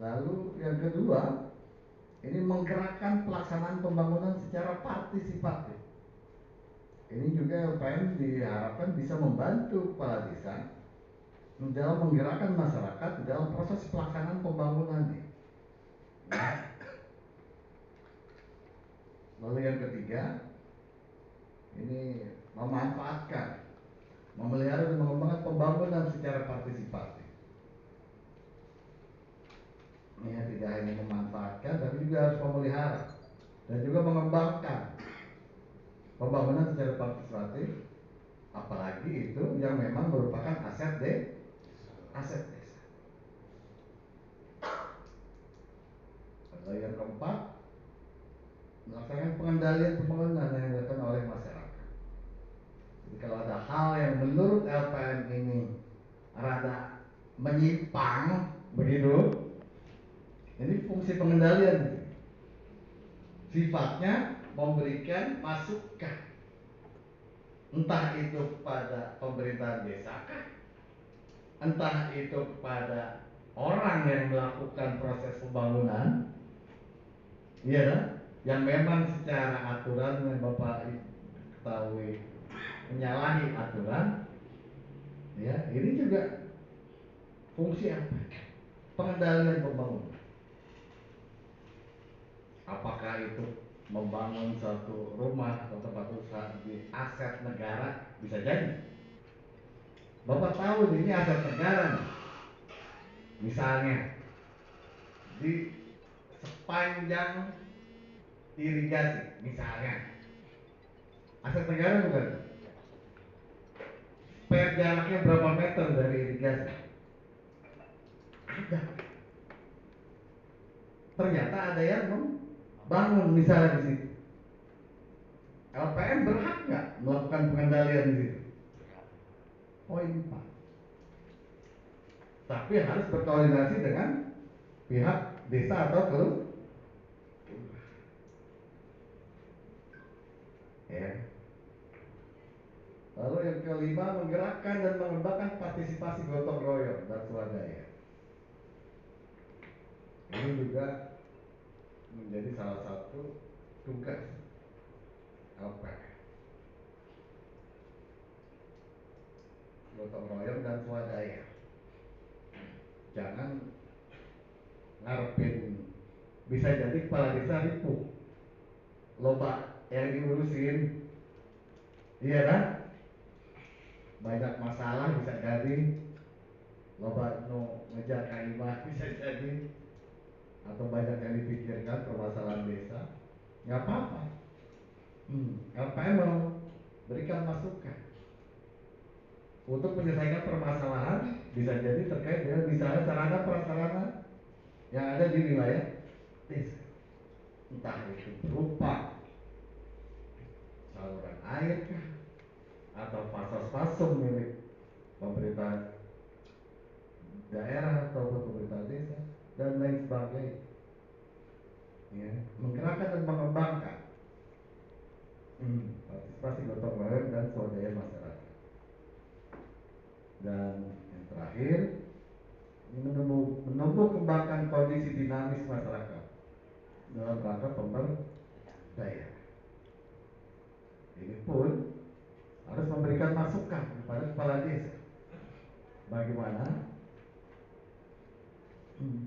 Lalu yang kedua, ini menggerakkan pelaksanaan pembangunan secara partisipatif. Ini juga LPM diharapkan bisa membantu kepala desa dalam menggerakkan masyarakat di dalam proses pelaksanaan pembangunannya. Lalu yang ketiga, ini memanfaatkan, memelihara dan mengembangkan pembangunan secara partisipatif. Ya, tidak hanya memanfaatkan, tapi juga harus memelihara dan juga mengembangkan pembangunan secara partisipatif, apalagi itu yang memang merupakan aset desa. Lalu yang keempat, melaksanakan pengendalian pembangunan yang dilakukan oleh masyarakat. Jadi kalau ada hal yang menurut LPM ini rada menyimpang begitu, ini fungsi pengendalian. Sifatnya memberikan masukan, entah itu pada pemerintahan desa, entah itu kepada orang yang melakukan proses pembangunan, iya, yang memang secara aturan yang Bapak ketahui menyalahi aturan, ya, ini juga fungsi apa? Pengendalian pembangunan. Apakah itu membangun suatu rumah atau tempat usaha di aset negara, bisa jadi. Bapak tahu ini aset negara nih. Misalnya di sepanjang irigasi, misalnya aset negara bukan? Per jaraknya berapa meter dari irigasi? Ada. Ternyata ada yang membangun misalnya di situ. LPM berhak nggak melakukan pengendalian di situ? Poin 4. Tapi harus berkoordinasi dengan pihak desa atau kelurahan. Ya. Lalu yang kelima, menggerakkan dan mengembangkan partisipasi gotong royong dan swadaya. Ini juga menjadi salah satu tugas LPM. Gotong royong dan swadaya. Jangan ngarepin, bisa jadi kepala desa ripuh, loba yang diurusin, iya kan? Banyak masalah bisa jadi, loba no ngejar kalimah bisa jadi, atau banyak yang dipikirkan permasalahan desa, nggak apa-apa. LPM mau berikan masukan untuk menyelesaikan permasalahan, bisa jadi terkait dengan misalnya sarana prasarana yang ada di wilayah desa, entah itu berupa saluran air atau fasas-fasum milik pemerintah daerah ataupun pemerintah desa dan lain sebagainya. Ya, menggerakkan dan mengembangkan partisipasi gotong royong dan swadaya masyarakat. Dan yang terakhir, menumbuh kembangkan kondisi dinamis masyarakat dalam rangka pemberdayaan. Ini pun harus memberikan masukan kepada kepala desa bagaimana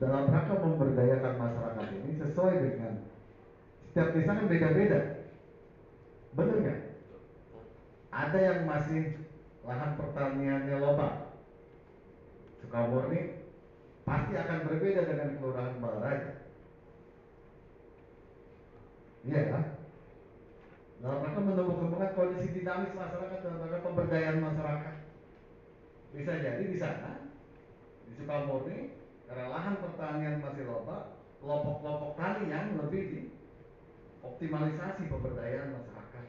dalam rangka memberdayakan masyarakat ini sesuai dengan setiap desa kan beda-beda, benar nggak? Ada yang masih lahan pertaniannya loba, Sukabumi pasti akan berbeda dengan kelurahan Balaraja. Iya kan? Dalam rangka menumbuh kembangkan kondisi dinamis masyarakat dalam rangka pemberdayaan masyarakat. Bisa jadi di sana, di Sukabumi, karena lahan pertanian masih loba, kelompok-kelompok tani yang lebih dioptimalisasi pemberdayaan masyarakat.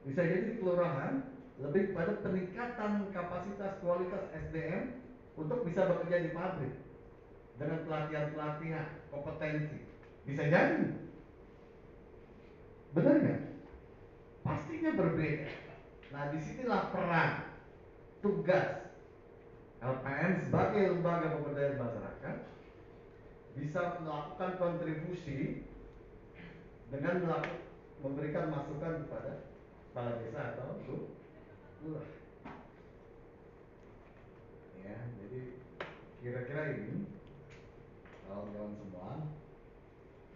Bisa jadi di kelurahan lebih pada peningkatan kapasitas kualitas SDM untuk bisa bekerja di pabrik dengan pelatihan-pelatihan kompetensi. Bisa jadi, benar nggak? Pastinya berbeda. Nah, disinilah peran, tugas LPM sebagai lembaga pemberdayaan masyarakat bisa melakukan kontribusi dengan memberikan masukan kepada kepala desa atau lurah. Ya, jadi kira-kira ini kawan-kawan semua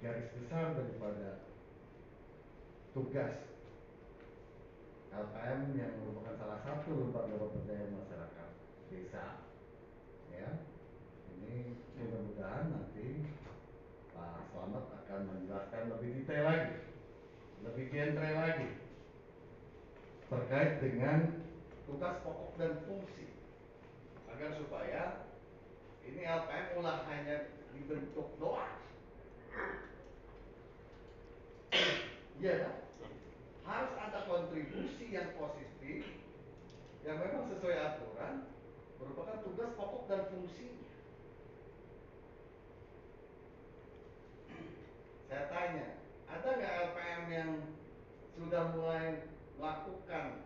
garis besar daripada tugas LPM yang merupakan salah satu lembaga pemberdayaan masyarakat desa. Ya, ini mudah-mudahan nanti Pak Slamet akan menjelaskan lebih detail lagi, lebih genre lagi terkait dengan tugas pokok dan fungsi, agar supaya ini LPM ulah hanya dibentuk doang. Iya kan? Harus ada kontribusi yang positif yang memang sesuai aturan, merupakan tugas pokok dan fungsinya. Saya tanya, ada nggak LPM yang sudah mulai melakukan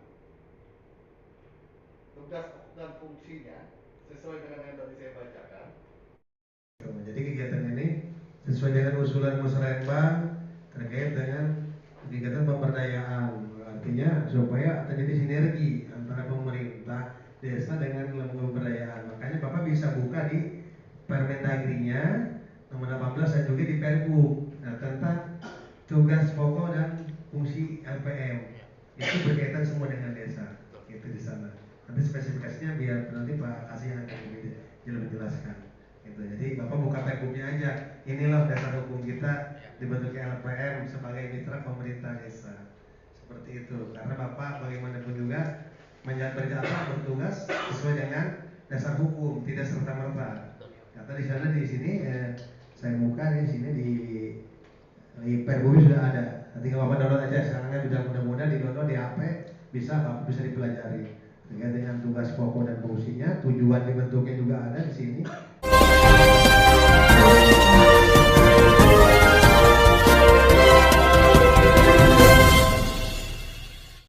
tugas pokok dan fungsinya sesuai dengan yang tadi saya bacakan? Jadi kegiatan ini sesuai dengan usulan musrembang terkait dengan kegiatan pemberdayaan, artinya supaya terjadi sinergi antara pemerintah desa dengan lembaga pemberdayaan. Makanya Bapak bisa buka di Permendagrinya nomor 18 dan juga di Pergub. Nah, tentang tugas pokok dan fungsi LPM itu berkaitan semua dengan desa, itu di sana. Nanti spesifikasinya biar nanti Pak Kasih yang akan lebih menjelaskan. Gitu. Jadi Bapak buka Pergubnya aja. Inilah dasar hukum kita dibentuknya LPM sebagai mitra pemerintah desa. Seperti itu. Karena Bapak bagaimanapun juga bertugas sesuai dengan dasar hukum, tidak serta merta. Kata di sana di sini saya buka di sini di Pergub sudah ada. Nanti kalau Bapak download aja sekarang kan sudah mudah-mudah di download di HP bisa Bapak bisa dipelajari terkait dengan tugas pokok dan fungsinya, tujuan dibentuknya juga ada.